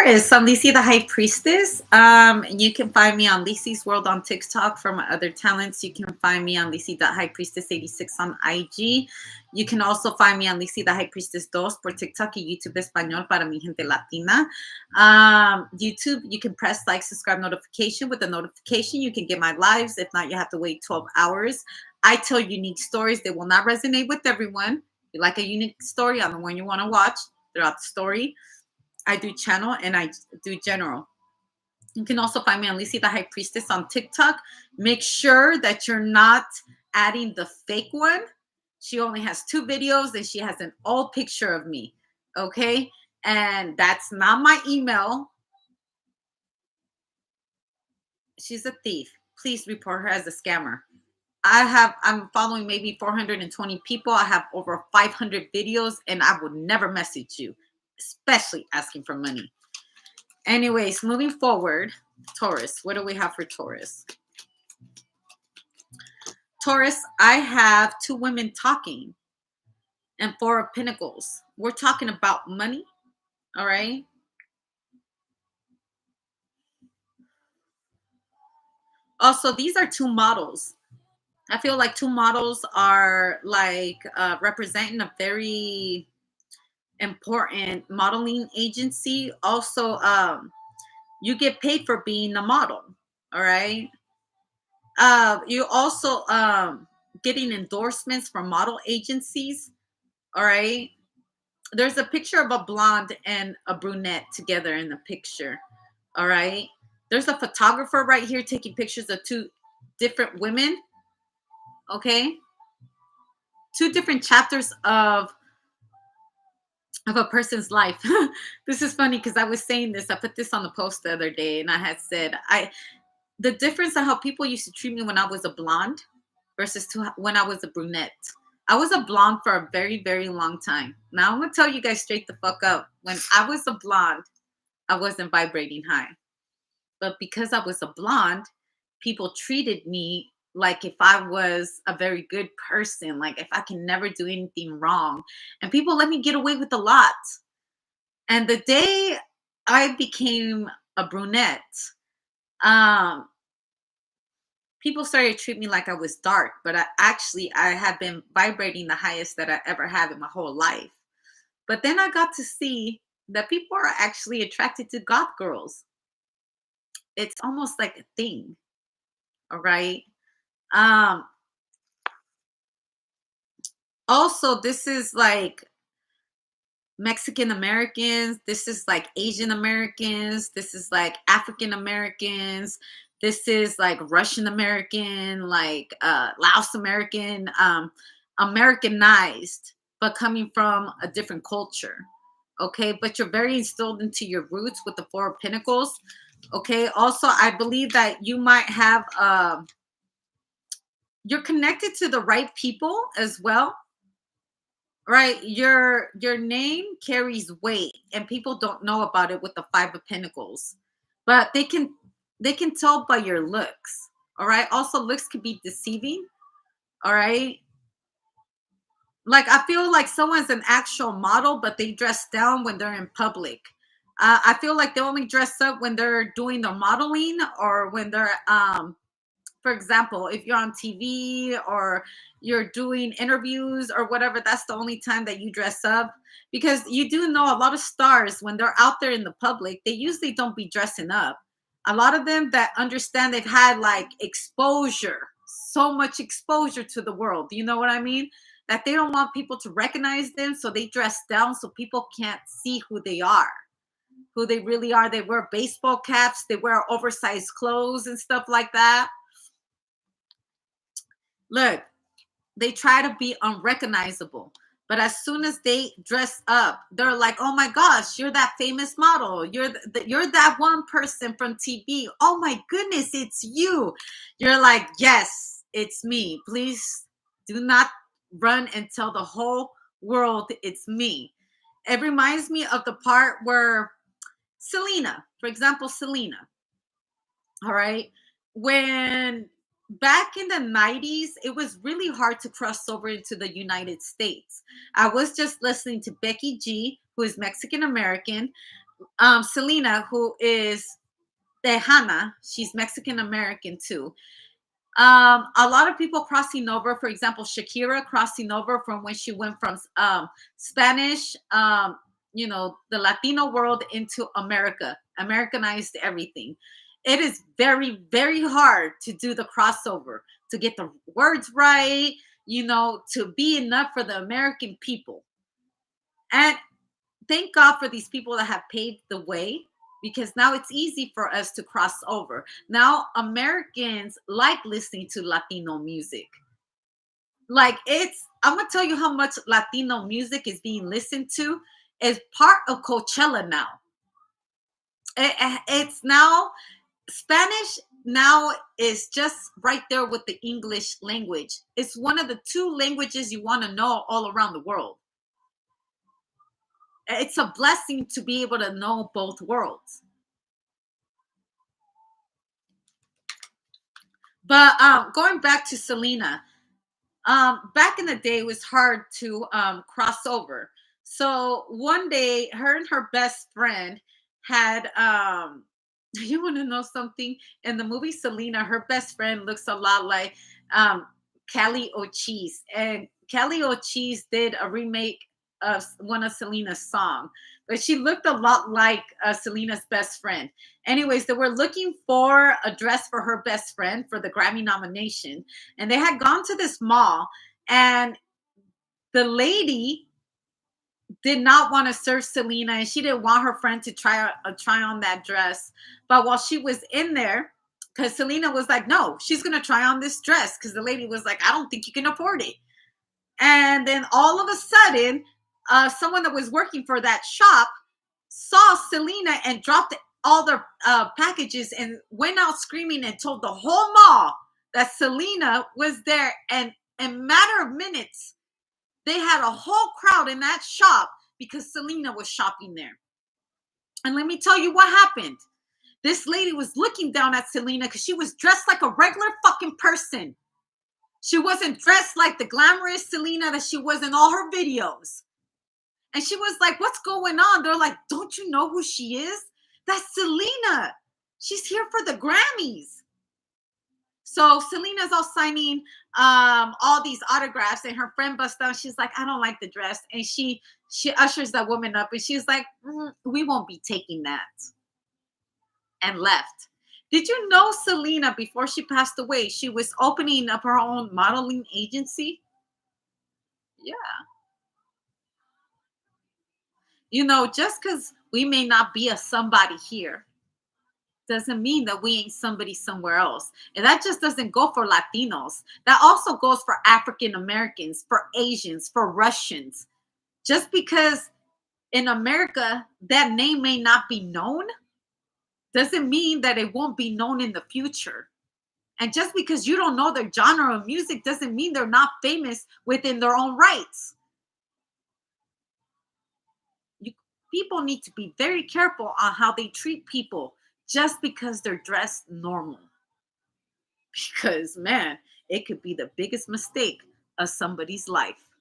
Taurus, I'm Lisi the High Priestess. You can find me on Lisi's World on TikTok. For my other talents, you can find me on Lisi.High-Priestess86 on IG. You can also find me on Lisi the High Priestess 2 por TikTok y YouTube Español para mi gente latina. YouTube, you can press like, subscribe, notification. With the notification, you can get my lives. If not, you have to wait 12 hours. I tell unique stories. They will not resonate with everyone. If you like a unique story, I'm the one you want to watch throughout the story. I do channel and I do general. You can also find me on Lisi the High Priestess on TikTok. Make sure that you're not adding the fake one. She only has 2 videos and she has an old picture of me. Okay? And that's not my email. She's a thief. Please report her as a scammer. I'm following maybe 420 people. I have over 500 videos and I would never message you, especially asking for money. Anyways, moving forward, Taurus. What do we have for Taurus? Taurus, I have 2 women talking and 4 of Pentacles. We're talking about money, all right? Also, these are 2 models. I feel like 2 models are like representing a very important modeling agency. Also, you get paid for being a model, all right? You also getting endorsements from model agencies, all right? There's a picture of a blonde and a brunette together in the picture, all right? There's a photographer right here taking pictures of 2 different women, okay? 2 different chapters of a person's life. This is funny because I was saying this. I put this on the post the other day, and I had said the difference in how people used to treat me when I was a blonde versus when I was a brunette. I was a blonde for a very, very long time. Now I'm gonna tell you guys straight the fuck up. When I was a blonde, I wasn't vibrating high. But because I was a blonde, people treated me like if I was a very good person, like if I can never do anything wrong. And people let me get away with a lot. And the day I became a brunette, people started treating me like I was dark, but I had been vibrating the highest that I ever have in my whole life. But then I got to see that people are actually attracted to goth girls. It's almost like a thing. All right. Also, this is like Mexican Americans. This is like Asian Americans. This is like African Americans. This is like Russian American, like Laos American, Americanized, but coming from a different culture. Okay, but you're very instilled into your roots with the 4 of Pentacles. Okay, also I believe that you might have you're connected to the right people as well, right? Your name carries weight and people don't know about it with the 5 of Pentacles, but they can tell by your looks. All right, also looks can be deceiving. All right, like I feel like someone's an actual model but they dress down when they're in public. I feel like they only dress up when they're doing the modeling or when they're for example, if you're on TV or you're doing interviews or whatever, that's the only time that you dress up. Because you do know a lot of stars, when they're out there in the public, they usually don't be dressing up. A lot of them that understand they've had like exposure, so much exposure to the world. Do you know what I mean? That they don't want people to recognize them, so they dress down so people can't see who they are, who they really are. They wear baseball caps, they wear oversized clothes and stuff like that. Look, they try to be unrecognizable. But as soon as they dress up, they're like, "Oh my gosh, you're that famous model. You're that one person from TV. Oh my goodness, it's you." You're like, "Yes, it's me. Please do not run and tell the whole world it's me." It reminds me of the part where Selena, for example, Selena. All right. When back in the 90s, it was really hard to cross over into the United States. I was just listening to Becky G, who is Mexican American. Selena, who is Tejana, she's Mexican American too. A lot of people crossing over, for example, Shakira crossing over from when she went from Spanish, the Latino world into America, Americanized everything. It is very, very hard to do the crossover, to get the words right, to be enough for the American people. And thank God for these people that have paved the way, because now it's easy for us to cross over. Now Americans like listening to Latino music. Like, I'm gonna tell you how much Latino music is being listened to is part of Coachella now. It's now Spanish now is just right there with the English language. It's one of the two languages you want to know all around the world. It's a blessing to be able to know both worlds. But going back to Selena, back in the day, it was hard to cross over. So one day, her and her best friend had. You want to know something? In the movie Selena, her best friend looks a lot like um, Kelly O'Cheese, and Kelly O'Cheese did a remake of one of Selena's song, but she looked a lot like Selena's best friend. Anyways, they were looking for a dress for her best friend for the Grammy nomination, and they had gone to this mall, and the lady did not want to serve Selena, and she didn't want her friend to try on that dress. But while she was in there, because Selena was like, no, she's gonna try on this dress, because the lady was like, I don't think you can afford it. And then all of a sudden, someone that was working for that shop saw Selena and dropped all their packages and went out screaming and told the whole mall that Selena was there. And in a matter of minutes, they had a whole crowd in that shop because Selena was shopping there. And let me tell you what happened. This lady was looking down at Selena because she was dressed like a regular fucking person. She wasn't dressed like the glamorous Selena that she was in all her videos. And she was like, what's going on? They're like, don't you know who she is? That's Selena. She's here for the Grammys. So Selena's all signing all these autographs, and her friend busts down. She's like, I don't like the dress. And she ushers that woman up, and she's like, we won't be taking that. And left. Did you know Selena, before she passed away, she was opening up her own modeling agency? Yeah. Just because we may not be a somebody here doesn't mean that we ain't somebody somewhere else. And that just doesn't go for Latinos. That also goes for African Americans, for Asians, for Russians. Just because in America that name may not be known doesn't mean that it won't be known in the future. And just because you don't know their genre of music doesn't mean they're not famous within their own rights. People need to be very careful on how they treat people just because they're dressed normal. Because, man, it could be the biggest mistake of somebody's life.